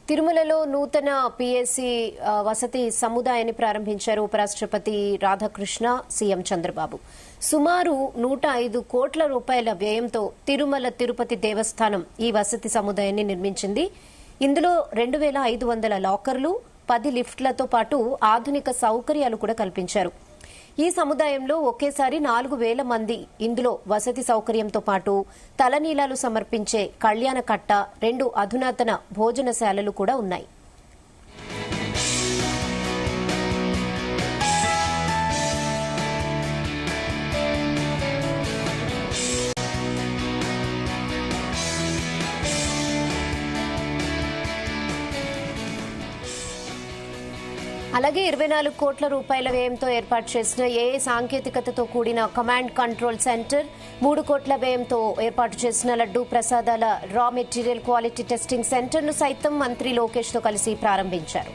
తిరుమలలో నూతన పిఎస్సి వసతి సముదాయాన్ని ప్రారంభించారు ఉపరాష్ట్రపతి రాధాకృష్ణ, సీఎం చంద్రబాబు. సుమారు 105 కోట్ల రూపాయల వ్యయంతో తిరుమల తిరుపతి దేవస్థానం ఈ వసతి సముదాయాన్ని నిర్మించింది. ఇందులో 2500 లాకర్లు, 10 లిఫ్ట్లతో పాటు ఆధునిక సౌకర్యాలు కూడా కల్పించారు. ఈ సముదాయంలో ఒకేసారి 4000 మంది ఇందులో వసతి సౌకర్యంతో పాటు తలనీలాలు సమర్పించే కళ్యాణ కట్ట, 2 అధునాతన భోజనశాలలు కూడా ఉన్నాయి. అలాగే 24 కోట్ల రూపాయల వ్యయంతో ఏర్పాటు చేసిన ఏఐ సాంకేతికతతో కూడిన కమాండ్ కంట్రోల్ సెంటర్, 3 కోట్ల వ్యయంతో ఏర్పాటు చేసిన లడ్డూ ప్రసాదాల రా మెటీరియల్ క్వాలిటీ టెస్టింగ్ సెంటర్ను సైతం మంత్రి లోకేష్ తో కలిసి ప్రారంభించారు.